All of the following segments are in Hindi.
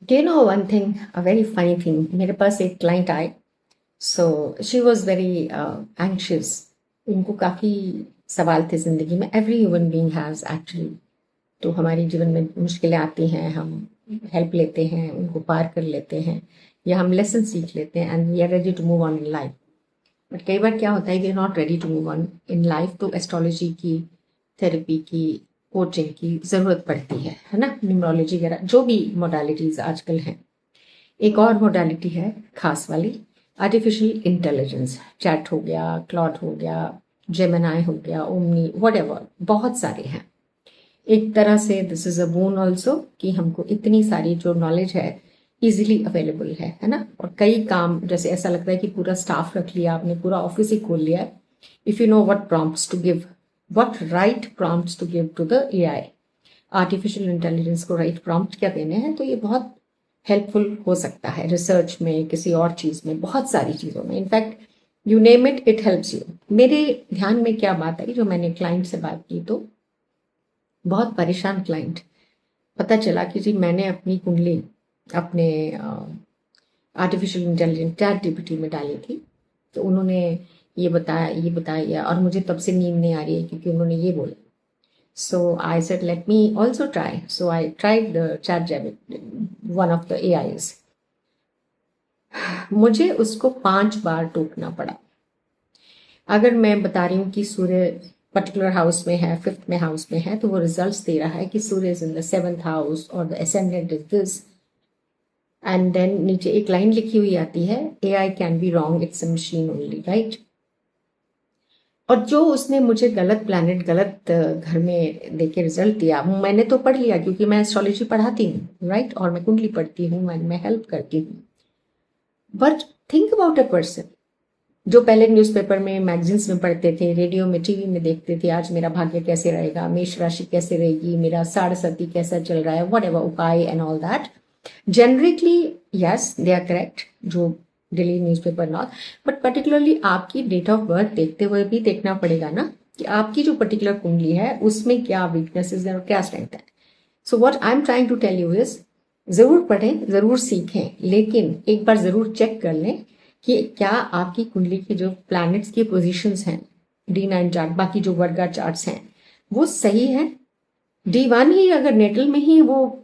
Do you know one thing, a very funny thing? मेरे पास एक क्लाइंट आए, so she was very anxious. उनको काफ़ी सवाल थे ज़िंदगी में। Every human being has actually. तो हमारे जीवन में मुश्किलें आती हैं, हम हेल्प लेते हैं, उनको पार कर लेते हैं, या हम लेसन सीख लेते हैं and we are ready to move on in life. But कई बार क्या होता है, we are not ready to move on in life, तो एस्ट्रोलॉजी की, थेरेपी की, कोचिंग की ज़रूरत पड़ती है ना, न्यूमरोलॉजी वगैरह जो भी मोडालिटीज़ आजकल हैं। एक और मोडालिटी है खास वाली, आर्टिफिशियल इंटेलिजेंस। चैट हो गया, क्लॉड हो गया, जेमिनाई हो गया, ओमनी, व्हाटएवर, बहुत सारे हैं। एक तरह से this is a bone also कि हमको इतनी सारी जो नॉलेज है इजीली अवेलेबल है ना। और कई काम, जैसे ऐसा लगता है कि पूरा स्टाफ रख लिया आपने, पूरा ऑफिस ही खोल लिया है। If you know what prompts to give, what right prompts to give to the AI, artificial intelligence को राइट प्रॉम्प्ट क्या देने हैं, तो ये बहुत हेल्पफुल हो सकता है रिसर्च में, किसी और चीज़ में, बहुत सारी चीज़ों में। In fact you name it, it helps you. मेरे ध्यान में क्या बात आई, जो मैंने क्लाइंट से बात की, तो बहुत परेशान क्लाइंट। पता चला कि जी मैंने अपनी कुंडली अपने आर्टिफिशियल इंटेलिजेंस चैट जीपीटी में डाली थी, तो उन्होंने ये बताया, और मुझे तब से नींद नहीं आ रही है क्योंकि उन्होंने ये बोला। So I said, let me also try. So I tried the ChatGPT, one of the AIs. मुझे उसको 5 बार टोकना पड़ा। अगर मैं बता रही हूँ कि सूर्य पर्टिकुलर हाउस में है, 5th में हाउस में है, तो वो रिजल्ट्स दे रहा है कि सूर्य is in the 7th house और the ascendant is this. And then नीचे एक लाइन लिखी हुई आती है, AI can be wrong, it's a machine only, right. और जो उसने मुझे गलत प्लैनेट, गलत घर में देके रिजल्ट दिया, मैंने तो पढ़ लिया क्योंकि मैं एस्ट्रोलॉजी पढ़ाती हूँ, राइट, और मैं कुंडली पढ़ती हूँ, मैं हेल्प करती हूँ। But think about a person जो पहले न्यूज़पेपर में, मैगजीन्स में पढ़ते थे, रेडियो में, टीवी में देखते थे, आज मेरा भाग्य कैसे रहेगा, मेष राशि कैसे रहेगी, मेरा साढ़सती कैसा चल रहा है, वट एवर उपाय and all that. Generically yes they are correct, जो daily newspaper not, but particularly आपकी डेट ऑफ बर्थ देखते हुए भी देखना पड़ेगा ना कि आपकी जो पर्टिकुलर कुंडली है उसमें क्या वीकनेसेस है और क्या स्ट्रेंथ है। So what I am trying to tell you is, जरूर पढ़ें, जरूर सीखें, लेकिन एक बार जरूर चेक कर लें कि क्या आपकी कुंडली की जो प्लैनेट्स की पोजीशंस हैं, D9 चार्ट, बाकी जो वर्गा चार्ट्स हैं, वो सही है। D1 ही अगर नेटल में ही वो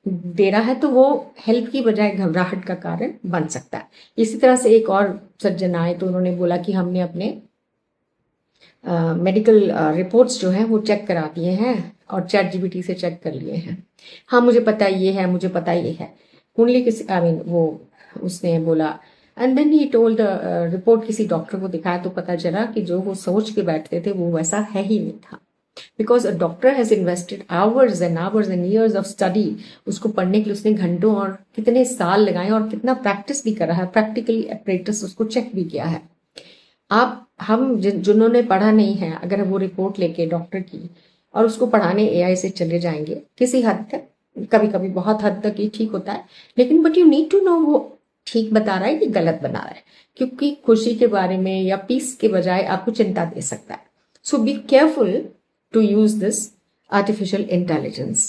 दे रहा है तो वो हेल्प की बजाय घबराहट का कारण बन सकता है। इसी तरह से एक और सज्जन आए तो उन्होंने बोला कि हमने अपने मेडिकल रिपोर्ट्स जो हैं वो चेक करा दिए हैं और चैट जीपीटी से चेक कर लिए हैं। हाँ मुझे पता ये है, मुझे पता ये है, कुंडली किसी, आई मीन वो उसने बोला। And then he told report किसी डॉक्टर को दिखाया तो पता चला कि जो वो सोच के बैठते थे वो वैसा है ही नहीं था। Because a doctor has invested hours and years of study. उसको पढ़ने के लिए उसने घंटों और कितने साल लगाए और कितना प्रैक्टिस भी करा है, प्रैक्टिकली अपरेटस उसको चेक भी किया है। आप हम जिन्होंने पढ़ा नहीं है, अगर वो रिपोर्ट लेके डॉक्टर की और उसको पढ़ाने AI से चले जाएंगे, किसी हद तक, कभी कभी बहुत हद तक ये ठीक होता है, लेकिन but you need to know वो ठीक बता रहा है कि गलत बता रहा है, क्योंकि खुशी के बारे में या पीस के बजाय आपको चिंता दे सकता है। So be careful to use this artificial intelligence.